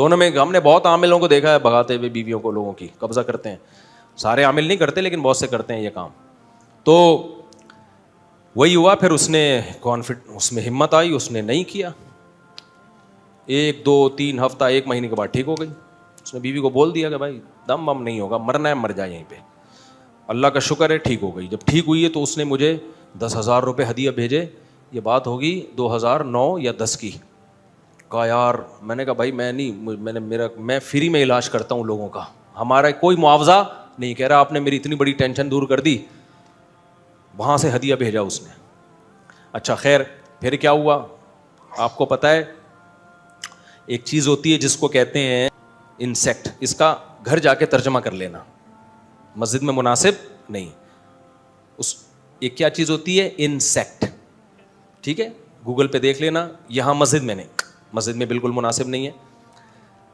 دونوں میں ہم نے بہت عاملوں کو دیکھا ہے بھگاتے ہوئے بیویوں کو, لوگوں کی قبضہ کرتے ہیں. سارے عامل نہیں کرتے لیکن بہت سے کرتے ہیں یہ کام. تو وہی ہوا, پھر اس نے اس میں ہمت آئی, اس نے نہیں کیا. 1 2 3 ہفتہ 1 مہینے کے بعد ٹھیک ہو گئی. اس نے بیوی کو بول دیا کہ بھائی دم بم نہیں ہوگا, مرنا ہے مر جائے یہیں پہ. اللہ کا شکر ہے ٹھیک ہو گئی. جب ٹھیک ہوئی ہے تو اس نے مجھے 10,000 روپے ہدیہ بھیجے. یہ بات ہوگی 2009 یا 10 کی. کہا یار, میں نے کہا بھائی میں فری میں علاج کرتا ہوں لوگوں کا, ہمارا کوئی معاوضہ نہیں. کہہ رہا آپ نے میری اتنی بڑی ٹینشن دور کر دی. وہاں سے ہدیہ بھیجا اس نے. اچھا خیر, پھر کیا ہوا آپ کو پتہ ہے, ایک چیز ہوتی ہے جس کو کہتے ہیں انسیکٹ. اس کا گھر جا کے ترجمہ کر لینا, مسجد میں مناسب نہیں. ایک کیا چیز ہوتی ہے انسیکٹ, ٹھیک ہے, گوگل پہ دیکھ لینا. یہاں مسجد میں نہیں, مسجد میں بالکل مناسب نہیں ہے.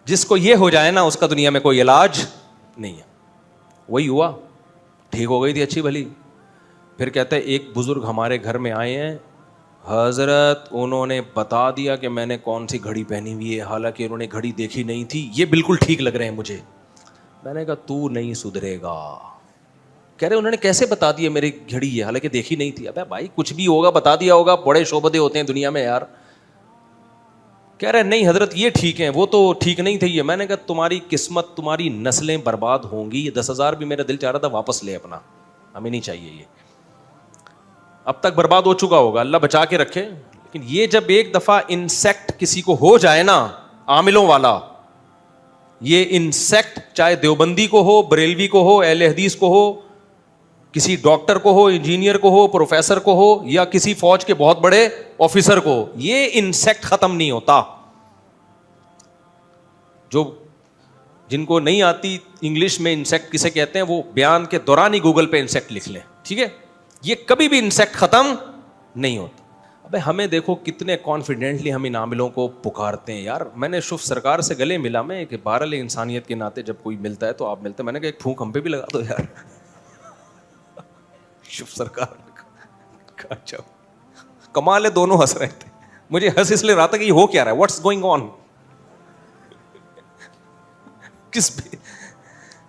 جس کو یہ ہو جائے نا اس کا دنیا میں کوئی علاج نہیں ہے. وہی ہوا, ٹھیک ہو گئی تھی اچھی بھلی. پھر کہتے ہیں ایک بزرگ ہمارے گھر میں آئے ہیں حضرت, انہوں نے بتا دیا کہ میں نے کون سی گھڑی پہنی ہوئی ہے, حالانکہ انہوں نے گھڑی دیکھی نہیں تھی, یہ بالکل ٹھیک لگ رہے ہیں مجھے. میں نے کہا تو نہیں سدھرے گا. کہہ رہے انہوں نے کیسے بتا دیا میری گھڑی ہے حالانکہ دیکھی نہیں تھی. ابے بھائی کچھ بھی ہوگا بتا دیا ہوگا, بڑے شعبدے ہوتے ہیں دنیا میں یار. کہہ رہے نہیں حضرت یہ ٹھیک ہیں, وہ تو ٹھیک نہیں تھی یہ. میں نے کہا تمہاری قسمت, تمہاری نسلیں برباد ہوں گی. یہ 10,000 بھی میرا دل چاہ رہا تھا واپس لے اپنا, ہمیں نہیں چاہیے یہ, اب تک برباد ہو چکا ہوگا, اللہ بچا کے رکھے. لیکن یہ جب ایک دفعہ انسیکٹ کسی کو ہو جائے نا, عاملوں والا, یہ انسیکٹ چاہے دیوبندی کو ہو, بریلوی کو ہو, اہل حدیث کو ہو, کسی ڈاکٹر کو ہو, انجینئر کو ہو, پروفیسر کو ہو, یا کسی فوج کے بہت بڑے آفیسر کو ہو, یہ انسیکٹ ختم نہیں ہوتا. جن کو نہیں آتی انگلش میں انسیکٹ کسے کہتے ہیں, وہ بیان کے دوران ہی گوگل پہ انسیکٹ لکھ لیں, ٹھیک ہے. یہ کبھی بھی انسیکٹ ختم نہیں ہوتا. ابے ہمیں دیکھو کتنے کانفیڈنٹلی ہم ان عاملوں کو پکارتے ہیں یار. میں نے شوف سرکار سے گلے ملا میں کہ بہرحال انسانیت کے ناطے جب کوئی ملتا ہے تو آپ ملتے ہیں. میں نے کہا ایک پھونک ہم پہ بھی لگا دو یار. شوف سرکار اچھا کمال ہے, دونوں ہنس رہے تھے. مجھے ہنس اس لیے رہا تھا کہ یہ ہو کیا رہا ہے, واٹس گوئنگ آن. کس پہ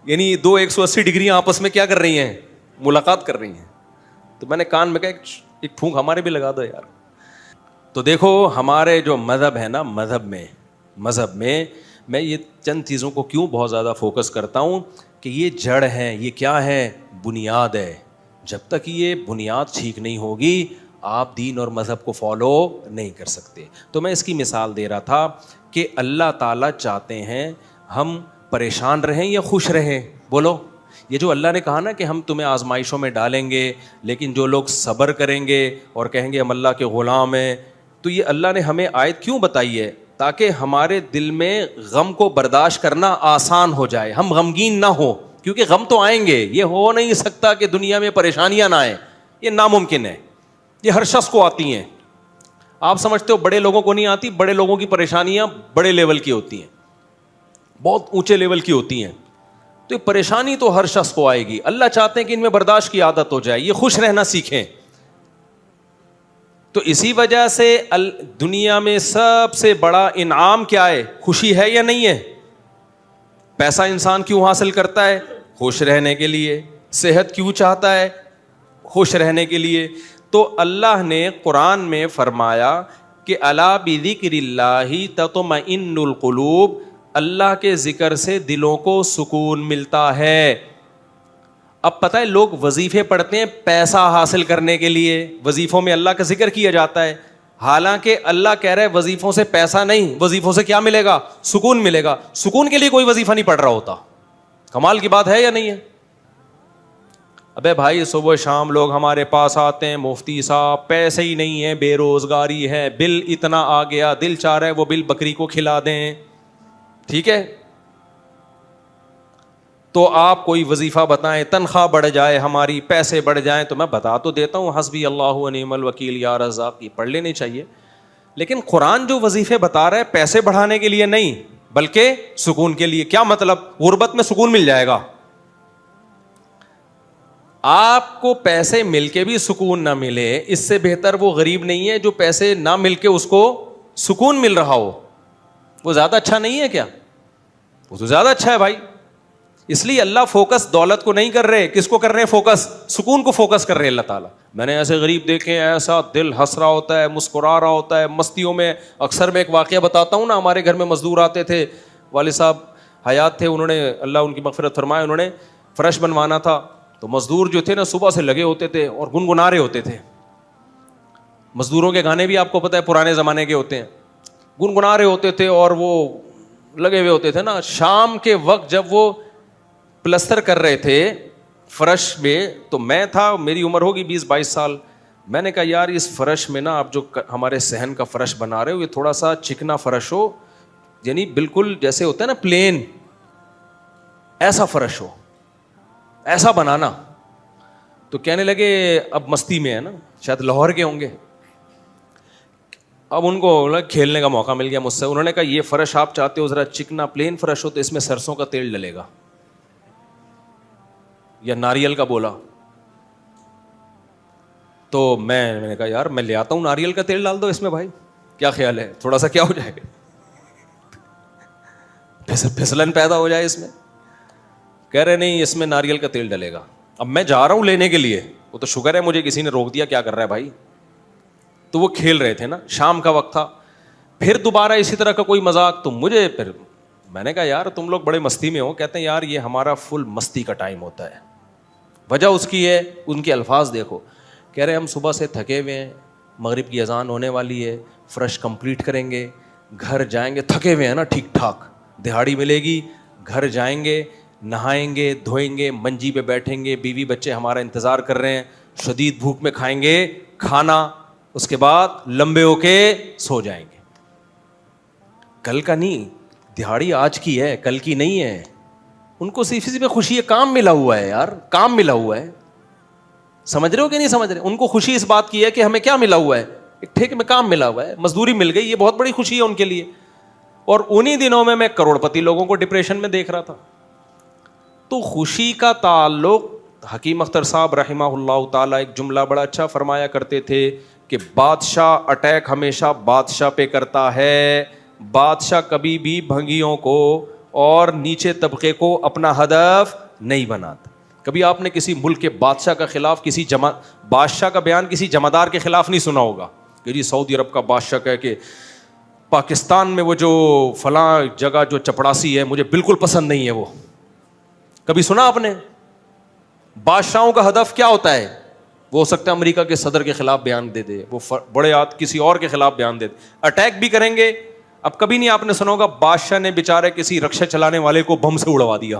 یعنی 180 ڈگری آپس میں کیا کر رہی ہیں, ملاقات کر رہی ہیں. تو میں نے کان میں کہا ایک پھونک ہمارے بھی لگا دو یار. تو دیکھو ہمارے جو مذہب ہے نا, مذہب میں میں یہ چند چیزوں کو کیوں بہت زیادہ فوکس کرتا ہوں کہ یہ جڑ ہے, یہ کیا ہے, بنیاد ہے. جب تک یہ بنیاد ٹھیک نہیں ہوگی آپ دین اور مذہب کو فالو نہیں کر سکتے. تو میں اس کی مثال دے رہا تھا کہ اللہ تعالیٰ چاہتے ہیں ہم پریشان رہیں یا خوش رہیں. بولو, یہ جو اللہ نے کہا نا کہ ہم تمہیں آزمائشوں میں ڈالیں گے لیکن جو لوگ صبر کریں گے اور کہیں گے ہم اللہ کے غلام ہیں, تو یہ اللہ نے ہمیں آیت کیوں بتائی ہے؟ تاکہ ہمارے دل میں غم کو برداشت کرنا آسان ہو جائے, ہم غمگین نہ ہوں. کیونکہ غم تو آئیں گے, یہ ہو نہیں سکتا کہ دنیا میں پریشانیاں نہ آئیں, یہ ناممکن ہے. یہ ہر شخص کو آتی ہیں. آپ سمجھتے ہو بڑے لوگوں کو نہیں آتی؟ بڑے لوگوں کی پریشانیاں بڑے لیول کی ہوتی ہیں, بہت اونچے لیول کی ہوتی ہیں. تو یہ پریشانی تو ہر شخص کو آئے گی. اللہ چاہتے ہیں کہ ان میں برداشت کی عادت ہو جائے, یہ خوش رہنا سیکھیں. تو اسی وجہ سے دنیا میں سب سے بڑا انعام کیا ہے؟ خوشی ہے یا نہیں ہے؟ پیسہ انسان کیوں حاصل کرتا ہے؟ خوش رہنے کے لیے. صحت کیوں چاہتا ہے؟ خوش رہنے کے لیے. تو اللہ نے قرآن میں فرمایا کہ الا بذکر اللہ تطمئن القلوب, اللہ کے ذکر سے دلوں کو سکون ملتا ہے. اب پتہ ہے لوگ وظیفے پڑھتے ہیں پیسہ حاصل کرنے کے لیے, وظیفوں میں اللہ کا ذکر کیا جاتا ہے, حالانکہ اللہ کہہ رہا ہے وظیفوں سے پیسہ نہیں, وظیفوں سے کیا ملے گا؟ سکون ملے گا. سکون کے لیے کوئی وظیفہ نہیں پڑھ رہا ہوتا. کمال کی بات ہے یا نہیں ہے؟ ابے بھائی صبح شام لوگ ہمارے پاس آتے ہیں, مفتی صاحب پیسے ہی نہیں ہیں, بے روزگاری ہے, بل اتنا آ گیا, دل چاہ رہا ہے وہ بل بکری کو کھلا دیں. ٹھیک ہے, تو آپ کوئی وظیفہ بتائیں, تنخواہ بڑھ جائے ہماری, پیسے بڑھ جائیں. تو میں بتا تو دیتا ہوں حسبی اللہ و نعم الوکیل یا رزاق, یہ پڑھ لینی چاہیے. لیکن قرآن جو وظیفے بتا رہا ہے پیسے بڑھانے کے لیے نہیں بلکہ سکون کے لیے. کیا مطلب؟ غربت میں سکون مل جائے گا. آپ کو پیسے مل کے بھی سکون نہ ملے, اس سے بہتر وہ غریب نہیں ہے جو پیسے نہ مل کے اس کو سکون مل رہا ہو. وہ زیادہ اچھا نہیں ہے کیا؟ وہ تو زیادہ اچھا ہے بھائی. اس لیے اللہ فوکس دولت کو نہیں کر رہے, کس کو کر رہے ہیں فوکس؟ سکون کو فوکس کر رہے ہیں اللہ تعالیٰ. میں نے ایسے غریب دیکھے, ایسا دل ہنس رہا ہوتا ہے, مسکرا رہا ہوتا ہے مستیوں میں. اکثر میں ایک واقعہ بتاتا ہوں نا, ہمارے گھر میں مزدور آتے تھے, والد صاحب حیات تھے, انہوں نے اللہ ان کی مغفرت فرمائے, انہوں نے فرش بنوانا تھا. تو مزدور جو تھے نا صبح سے لگے ہوتے تھے اور گنگنا رہے ہوتے تھے. مزدوروں کے گانے بھی آپ کو پتہ ہے پرانے زمانے کے ہوتے ہیں, گنگنا رہے ہوتے تھے اور وہ لگے ہوئے ہوتے تھے نا. شام کے وقت جب وہ پلستر کر رہے تھے فرش میں, تو میں تھا, میری عمر ہوگی 20-22 سال. میں نے کہا یار اس فرش میں نا آپ جو ہمارے صحن کا فرش بنا رہے ہو یہ تھوڑا سا چکنا فرش ہو, یعنی بالکل جیسے ہوتا ہے نا پلین, ایسا فرش ہو, ایسا بنانا. تو کہنے لگے, اب مستی میں ہے نا, شاید لاہور کے ہوں گے. اب ان کو کھیلنے کا موقع مل گیا مجھ سے. انہوں نے کہا یہ فرش آپ چاہتے ہو ذرا چکنا پلین فرش ہو تو اس میں سرسوں کا تیل ڈلے گا یا ناریل کا. بولا تو میں نے کہا یار میں لے آتا ہوں ناریل کا تیل ڈال دو اس میں بھائی, کیا خیال ہے, تھوڑا سا کیا ہو جائے گا, پھسلن پیدا ہو جائے اس میں. کہہ رہے نہیں اس میں ناریل کا تیل ڈلے گا. اب میں جا رہا ہوں لینے کے لیے, وہ تو شکر ہے مجھے کسی نے روک دیا, کیا کر رہا ہے بھائی. تو وہ کھیل رہے تھے نا, شام کا وقت تھا. پھر دوبارہ اسی طرح کا کوئی مذاق, تو مجھے پھر میں نے کہا یار تم لوگ بڑے مستی میں ہو. کہتے ہیں یار یہ ہمارا فل مستی کا ٹائم ہوتا ہے. وجہ اس کی ہے, ان کے الفاظ دیکھو. کہہ رہے ہم صبح سے تھکے ہوئے ہیں, مغرب کی اذان ہونے والی ہے, فرش کمپلیٹ کریں گے, گھر جائیں گے, تھکے ہوئے ہیں نا ٹھیک ٹھاک, دہاڑی ملے گی, گھر جائیں گے, نہائیں گے, دھوئیں گے, منجی پہ بیٹھیں گے, بیوی بچے ہمارا انتظار کر رہے ہیں, شدید بھوک میں کھائیں گے کھانا, اس کے بعد لمبے ہو کے سو جائیں گے. کل کا نہیں, دہاڑی آج کی ہے, کل کی نہیں ہے. ان کو صرف اسی پہ خوشی ہے, کام ملا ہوا ہے یار, کام ملا ہوا ہے. سمجھ رہے ہو کہ نہیں سمجھ رہے؟ ان کو خوشی اس بات کی ہے کہ ہمیں کیا ملا ہوا ہے, ایک ٹھیک میں کام ملا ہوا ہے, مزدوری مل گئی, یہ بہت بڑی خوشی ہے ان کے لیے. اور انہی دنوں میں کروڑ پتی لوگوں کو ڈپریشن میں دیکھ رہا تھا. تو خوشی کا تعلق, حکیم اختر صاحب رحمہ اللہ تعالیٰ ایک جملہ بڑا اچھا فرمایا کرتے تھے کہ بادشاہ اٹیک ہمیشہ بادشاہ پہ کرتا ہے, بادشاہ کبھی بھی بھنگیوں کو اور نیچے طبقے کو اپنا ہدف نہیں بناتا. کبھی آپ نے کسی ملک کے بادشاہ کا خلاف کسی بادشاہ کا بیان کسی جمعدار کے خلاف نہیں سنا ہوگا کہ جی سعودی عرب کا بادشاہ کہے کہ پاکستان میں وہ جو فلاں جگہ جو چپڑاسی ہے مجھے بالکل پسند نہیں ہے. وہ کبھی سنا آپ نے؟ بادشاہوں کا ہدف کیا ہوتا ہے؟ وہ ہو سکتا ہے امریکہ کے صدر کے خلاف بیان دے دے, وہ بڑے کسی اور کے خلاف بیان دے دے, اٹیک بھی کریں گے. اب کبھی نہیں آپ نے سنا ہوگا بادشاہ نے بیچارے کسی رکشہ چلانے والے کو بم سے اڑوا دیا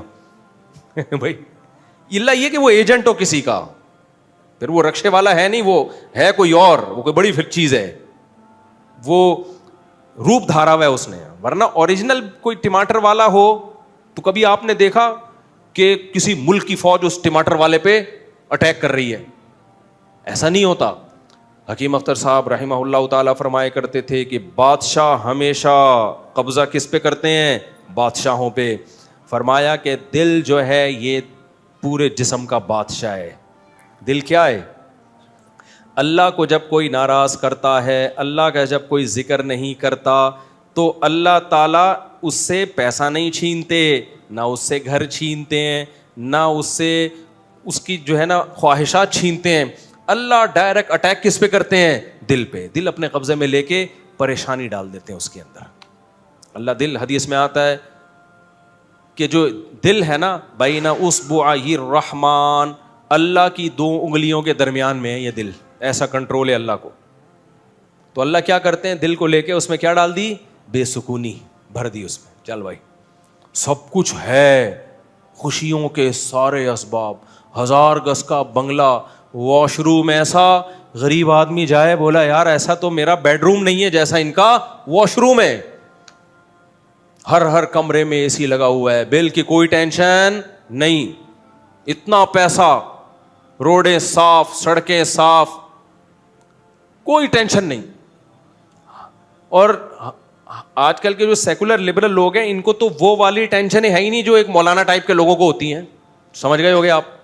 بھائی اللہ یہ کہ وہ ایجنٹ ہو کسی کا, پھر وہ رکشے والا ہے نہیں, وہ ہے کوئی اور, وہ کوئی بڑی پھر چیز ہے, وہ روپ دھارا ہوا ہے اس نے. ورنہ اوریجنل کوئی ٹماٹر والا ہو تو کبھی آپ نے دیکھا کہ کسی ملک کی فوج اس ٹماٹر والے پہ اٹیک کر رہی ہے؟ ایسا نہیں ہوتا. حکیم اختر صاحب رحمہ اللہ تعالیٰ فرمایا کرتے تھے کہ بادشاہ ہمیشہ قبضہ کس پہ کرتے ہیں؟ بادشاہوں پہ. فرمایا کہ دل جو ہے یہ پورے جسم کا بادشاہ ہے. دل کیا ہے؟ اللہ کو جب کوئی ناراض کرتا ہے, اللہ کا جب کوئی ذکر نہیں کرتا تو اللہ تعالیٰ اس سے پیسہ نہیں چھینتے, نہ اس سے گھر چھینتے ہیں, نہ اس سے اس کی جو ہے نا خواہشات چھینتے ہیں. اللہ ڈائریکٹ اٹیک کس پہ کرتے ہیں؟ دل پہ. دل اپنے قبضے میں لے کے پریشانی ڈال دیتے ہیں اس کے اندر. اللہ دل, حدیث میں آتا ہے کہ جو دل ہے نا بین اصبعی الرحمن, اللہ کی 2 انگلیوں کے درمیان میں ہے یہ دل, ایسا کنٹرول ہے اللہ کو. تو اللہ کیا کرتے ہیں؟ دل کو لے کے اس میں کیا ڈال دی؟ بے سکونی بھر دی اس میں. چل بھائی سب کچھ ہے, خوشیوں کے سارے اسباب, 1000 گز کا بنگلہ, واش روم ایسا, غریب آدمی جائے بولا یار ایسا تو میرا بیڈ روم نہیں ہے جیسا ان کا واش روم ہے. ہر کمرے میں اے سی لگا ہوا ہے, بل کی کوئی ٹینشن نہیں, اتنا پیسہ, روڈیں صاف, سڑکیں صاف, کوئی ٹینشن نہیں. اور آج کل کے جو سیکولر لبرل لوگ ہیں ان کو تو وہ والی ٹینشن ہے ہی نہیں جو ایک مولانا ٹائپ کے لوگوں کو ہوتی ہیں. سمجھ گئے ہوگے آپ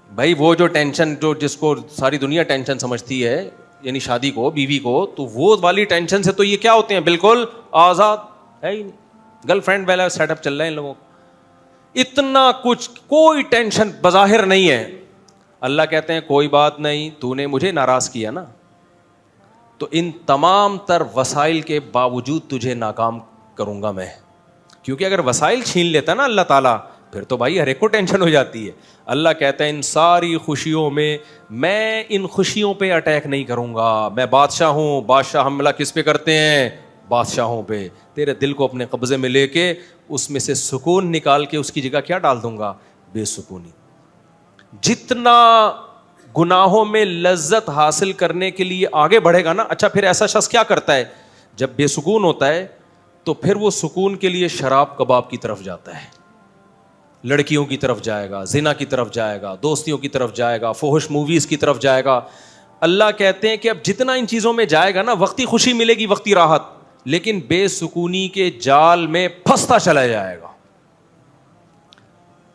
بھائی؟ وہ جو ٹینشن جو جس کو ساری دنیا ٹینشن سمجھتی ہے, یعنی شادی کو, بیوی کو, تو وہ والی ٹینشن سے تو یہ کیا ہوتے ہیں؟ بالکل آزاد ہے ہی نہیں. گرل فرینڈ والا سیٹ اپ چل رہا ہے ان لوگوں کو, اتنا کچھ, کوئی ٹینشن بظاہر نہیں ہے. اللہ کہتے ہیں کوئی بات نہیں, تو نے مجھے ناراض کیا نا, تو ان تمام تر وسائل کے باوجود تجھے ناکام کروں گا میں. کیونکہ اگر وسائل چھین لیتا نا اللہ تعالیٰ, پھر تو بھائی ہر ایک کو ٹینشن ہو جاتی ہے. اللہ کہتا ہے ان ساری خوشیوں میں ان خوشیوں پہ اٹیک نہیں کروں گا. میں بادشاہ ہوں, بادشاہ حملہ کس پہ کرتے ہیں؟ بادشاہوں پہ. تیرے دل کو اپنے قبضے میں لے کے اس میں سے سکون نکال کے اس کی جگہ کیا ڈال دوں گا؟ بے سکونی. جتنا گناہوں میں لذت حاصل کرنے کے لیے آگے بڑھے گا نا, اچھا پھر ایسا شخص کیا کرتا ہے جب بے سکون ہوتا ہے, تو پھر وہ سکون کے لیے شراب کباب کی طرف جاتا ہے, لڑکیوں کی طرف جائے گا, زنا کی طرف جائے گا, دوستیوں کی طرف جائے گا, فحش موویز کی طرف جائے گا. اللہ کہتے ہیں کہ اب جتنا ان چیزوں میں جائے گا نا, وقتی خوشی ملے گی, وقتی راحت, لیکن بے سکونی کے جال میں پھنستا چلا جائے گا.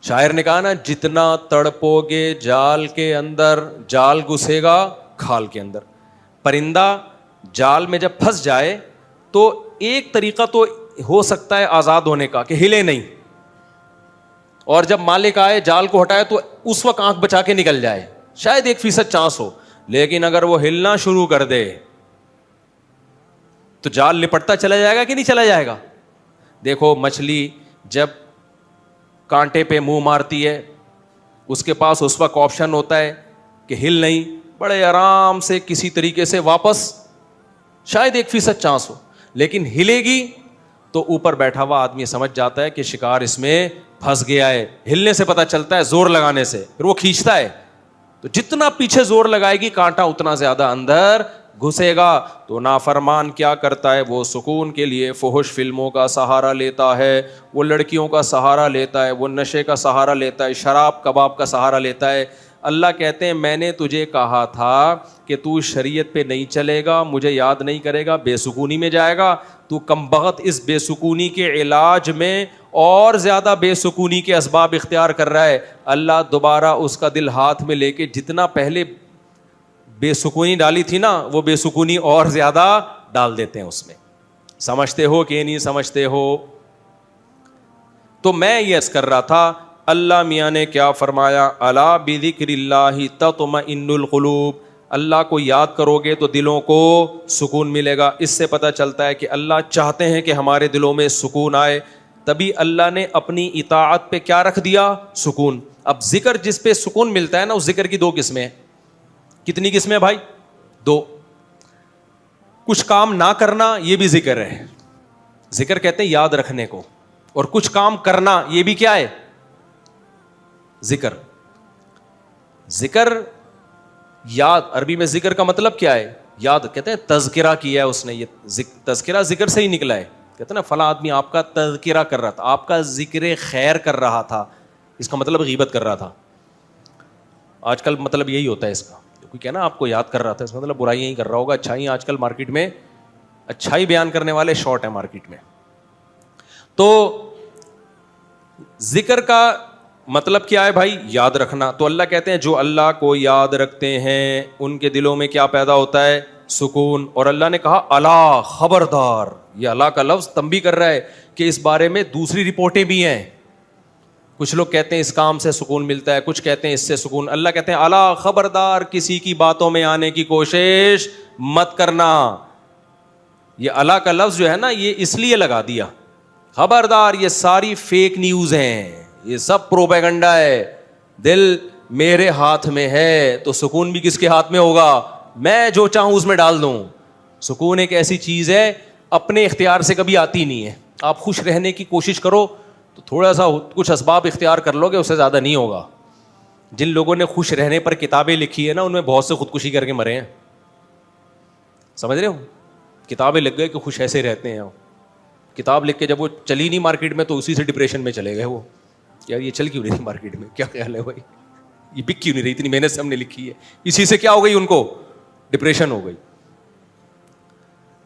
شاعر نے کہا نا, جتنا تڑپو گے جال کے اندر, جال گھسے گا کھال کے اندر. پرندہ جال میں جب پھنس جائے تو ایک طریقہ تو ہو سکتا ہے آزاد ہونے کا, کہ ہلے نہیں, اور جب مالک آئے جال کو ہٹائے تو اس وقت آنکھ بچا کے نکل جائے, شاید 1% چانس ہو. لیکن اگر وہ ہلنا شروع کر دے تو جال لپٹتا چلا جائے گا کہ نہیں چلا جائے گا؟ دیکھو مچھلی جب کانٹے پہ منہ مارتی ہے, اس کے پاس اس وقت آپشن ہوتا ہے کہ ہل نہیں, بڑے آرام سے کسی طریقے سے واپس, شاید 1% چانس ہو, لیکن ہلے گی تو اوپر بیٹھا ہوا آدمی سمجھ جاتا ہے کہ شکار اس میں پھنس گیا ہے. ہلنے سے پتہ چلتا ہے, زور لگانے سے, پھر وہ کھینچتا ہے. تو جتنا پیچھے زور لگائے گی کانٹا اتنا زیادہ اندر گھسے گا. تو نافرمان کیا کرتا ہے, وہ سکون کے لیے فحش فلموں کا سہارا لیتا ہے, وہ لڑکیوں کا سہارا لیتا ہے, وہ نشے کا سہارا لیتا ہے, شراب کباب کا سہارا لیتا ہے. اللہ کہتے ہیں میں نے تجھے کہا تھا کہ تو شریعت پہ نہیں چلے گا, مجھے یاد نہیں کرے گا, بے سکونی میں جائے گا. تو کمبخت اس بے سکونی کے علاج میں اور زیادہ بے سکونی کے اسباب اختیار کر رہا ہے. اللہ دوبارہ اس کا دل ہاتھ میں لے کے جتنا پہلے بے سکونی ڈالی تھی نا, وہ بے سکونی اور زیادہ ڈال دیتے ہیں اس میں. سمجھتے ہو کہ نہیں سمجھتے ہو؟ تو میں یہ عرض کر رہا تھا, اللہ میاں نے کیا فرمایا, الا بذکر اللہ تطمئن القلوب. اللہ کو یاد کرو گے تو دلوں کو سکون ملے گا. اس سے پتہ چلتا ہے کہ اللہ چاہتے ہیں کہ ہمارے دلوں میں سکون آئے, تبھی اللہ نے اپنی اطاعت پہ کیا رکھ دیا؟ سکون. اب ذکر جس پہ سکون ملتا ہے نا, اس ذکر کی 2 قسمیں ہیں. کتنی قسمیں بھائی؟ 2. کچھ کام نہ کرنا یہ بھی ذکر ہے, ذکر کہتے ہیں یاد رکھنے کو, اور کچھ کام کرنا یہ بھی کیا ہے؟ ذکر. ذکر یاد, عربی میں ذکر کا مطلب کیا ہے؟ یاد. کہتے ہیں تذکرہ کیا ہے اس نے, یہ تذکرہ ذکر سے ہی نکلا ہے. کہتے ہیں نا فلاں آدمی آپ کا تذکرہ کر رہا تھا, آپ کا ذکر خیر کر رہا تھا, اس کا مطلب غیبت کر رہا تھا. آج کل مطلب یہی ہوتا ہے اس کا, کوئی کہنا آپ کو یاد کر رہا تھا, اس کا مطلب برائیاں ہی کر رہا ہوگا. اچھائی آج کل مارکیٹ میں اچھائی بیان کرنے والے شارٹ ہیں مارکیٹ میں. تو ذکر کا مطلب کیا ہے بھائی؟ یاد رکھنا. تو اللہ کہتے ہیں جو اللہ کو یاد رکھتے ہیں ان کے دلوں میں کیا پیدا ہوتا ہے؟ سکون. اور اللہ نے کہا الا, خبردار. یہ اللہ کا لفظ تنبیہ کر رہا ہے کہ اس بارے میں دوسری رپورٹیں بھی ہیں. کچھ لوگ کہتے ہیں اس کام سے سکون ملتا ہے, کچھ کہتے ہیں اس سے سکون. اللہ کہتے ہیں الا, خبردار, کسی کی باتوں میں آنے کی کوشش مت کرنا. یہ اللہ کا لفظ جو ہے نا, یہ اس لیے لگا دیا, خبردار, یہ ساری فیک نیوز ہیں, یہ سب پروپیگنڈا ہے. دل میرے ہاتھ میں ہے تو سکون بھی کس کے ہاتھ میں ہوگا؟ میں جو چاہوں اس میں ڈال دوں. سکون ایک ایسی چیز ہے اپنے اختیار سے کبھی آتی نہیں ہے. آپ خوش رہنے کی کوشش کرو تو تھوڑا سا کچھ اسباب اختیار کر لو گے, اس سے زیادہ نہیں ہوگا. جن لوگوں نے خوش رہنے پر کتابیں لکھی ہے نا, ان میں بہت سے خودکشی کر کے مرے ہیں. سمجھ رہے ہو؟ کتابیں لکھ گئے کہ خوش ایسے رہتے ہیں. کتاب لکھ کے جب وہ چلی نہیں مارکیٹ میں تو اسی سے ڈپریشن میں چلے گئے. وہ یار یہ چل کیوں رہی تھی مارکیٹ میں, کیا خیال ہے بھائی, یہ بک کیوں نہیں رہی, اتنی محنت سے ہم نے لکھی ہے. اسی سے کیا ہو گئی, ان کو ڈپریشن ہو گئی.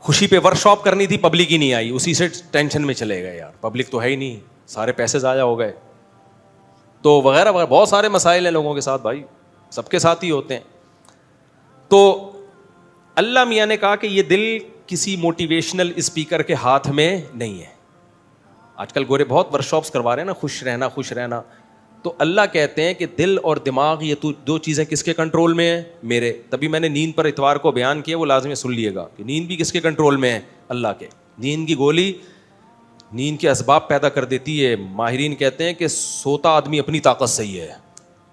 خوشی پہ ورک شاپ کرنی تھی, پبلک ہی نہیں آئی, اسی سے ٹینشن میں چلے گئے. یار پبلک تو ہے ہی نہیں, سارے پیسے ضائع ہو گئے. تو وغیرہ وغیرہ بہت سارے مسائل ہیں لوگوں کے ساتھ بھائی, سب کے ساتھ ہی ہوتے ہیں. تو اللہ میاں نے کہا کہ یہ دل کسی موٹیویشنل اسپیکر کے ہاتھ میں نہیں ہے. آج کل گورے بہت ورکشاپس کروا رہے ہیں نا, خوش رہنا خوش رہنا. تو اللہ کہتے ہیں کہ دل اور دماغ یہ دو چیزیں کس کے کنٹرول میں ہیں؟ میرے. تبھی میں نے نیند پر اتوار کو بیان کیا, وہ لازمی سن لیے گا کہ نیند بھی کس کے کنٹرول میں ہے؟ اللہ کے. نیند کی گولی نیند کے اسباب پیدا کر دیتی ہے. ماہرین کہتے ہیں کہ سوتا آدمی اپنی طاقت سے ہی ہے,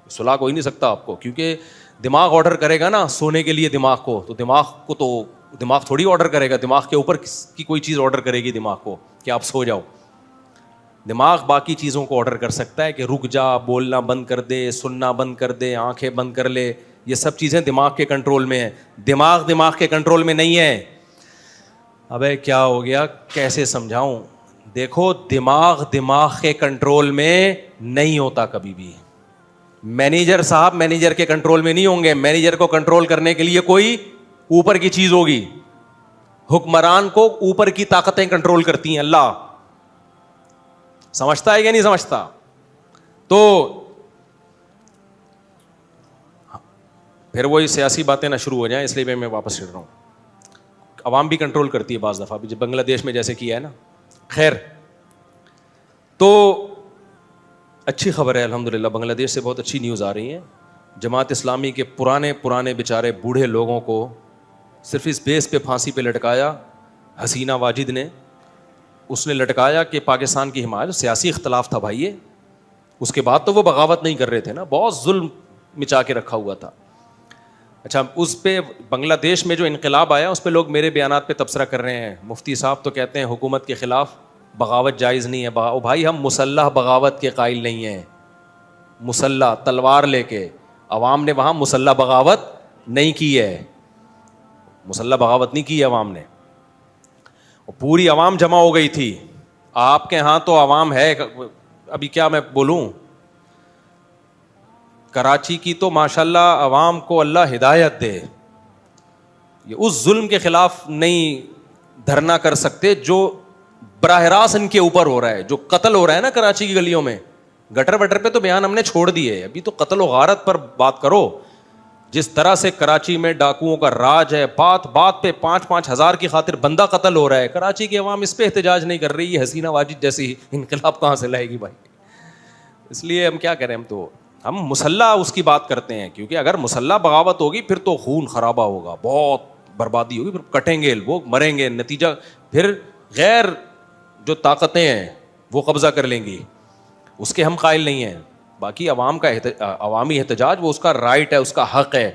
سلا کوئی نہیں سکتا آپ کو, کیونکہ دماغ آرڈر کرے گا نا سونے کے لیے دماغ کو, تو دماغ تھوڑی آرڈر کرے گا, دماغ کے اوپر کی کوئی چیز آرڈر کرے گی دماغ کو کہ آپ سو جاؤ. دماغ باقی چیزوں کو آرڈر کر سکتا ہے کہ رک جا, بولنا بند کر دے, سننا بند کر دے, آنکھیں بند کر لے. یہ سب چیزیں دماغ کے کنٹرول میں ہیں. دماغ کے کنٹرول میں نہیں ہے. ابے کیا ہو گیا, کیسے سمجھاؤں؟ دیکھو دماغ کے کنٹرول میں نہیں ہوتا کبھی بھی. مینیجر صاحب مینیجر کے کنٹرول میں نہیں ہوں گے. مینیجر کو کنٹرول کرنے کے لیے کوئی اوپر کی چیز ہوگی. حکمران کو اوپر کی طاقتیں کنٹرول کرتی ہیں. اللہ سمجھتا ہے یا نہیں سمجھتا؟ تو پھر وہی سیاسی باتیں نہ شروع ہو جائیں, اس لیے میں واپس چل رہا ہوں. عوام بھی کنٹرول کرتی ہے بعض دفعہ, بھی بنگلہ دیش میں جیسے کیا ہے نا. خیر, تو اچھی خبر ہے الحمدللہ, بنگلہ دیش سے بہت اچھی نیوز آ رہی ہیں. جماعت اسلامی کے پرانے بیچارے بوڑھے لوگوں کو صرف اس بیس پہ پھانسی پہ لٹکایا حسینہ واجد نے. اس نے لٹکایا کہ پاکستان کی حمایت, سیاسی اختلاف تھا بھائی یہ, اس کے بعد تو وہ بغاوت نہیں کر رہے تھے نا, بہت ظلم مچا کے رکھا ہوا تھا. اچھا, اس پہ بنگلہ دیش میں جو انقلاب آیا اس پہ لوگ میرے بیانات پہ تبصرہ کر رہے ہیں. مفتی صاحب تو کہتے ہیں حکومت کے خلاف بغاوت جائز نہیں ہے. بھائی ہم مسلح بغاوت کے قائل نہیں ہیں. مسلح تلوار لے کے عوام نے وہاں مسلح بغاوت نہیں کی ہے, مسلح بغاوت نہیں کی ہے عوام نے. پوری عوام جمع ہو گئی تھی. آپ کے ہاں تو عوام ہے, ابھی کیا میں بولوں, کراچی کی تو ماشاءاللہ عوام کو اللہ ہدایت دے, یہ اس ظلم کے خلاف نہیں دھرنا کر سکتے جو براہ راست ان کے اوپر ہو رہا ہے, جو قتل ہو رہا ہے نا کراچی کی گلیوں میں. گٹر وٹر پہ تو بیان ہم نے چھوڑ دیے, ابھی تو قتل و غارت پر بات کرو. جس طرح سے کراچی میں ڈاکوؤں کا راج ہے, بات پہ 5-5 ہزار کی خاطر بندہ قتل ہو رہا ہے. کراچی کی عوام اس پہ احتجاج نہیں کر رہی. حسینہ واجد جیسی انقلاب کہاں سے لائے گی بھائی؟ اس لیے ہم کیا کریں, ہم مسلح اس کی بات کرتے ہیں, کیونکہ اگر مسلح بغاوت ہوگی پھر تو خون خرابہ ہوگا, بہت بربادی ہوگی, پھر کٹیں گے وہ, مریں گے, نتیجہ پھر غیر جو طاقتیں ہیں وہ قبضہ کر لیں گی. اس کے ہم قائل نہیں ہیں. باقی عوام کا عوامی احتجاج وہ اس کا رائٹ ہے, اس کا حق ہے.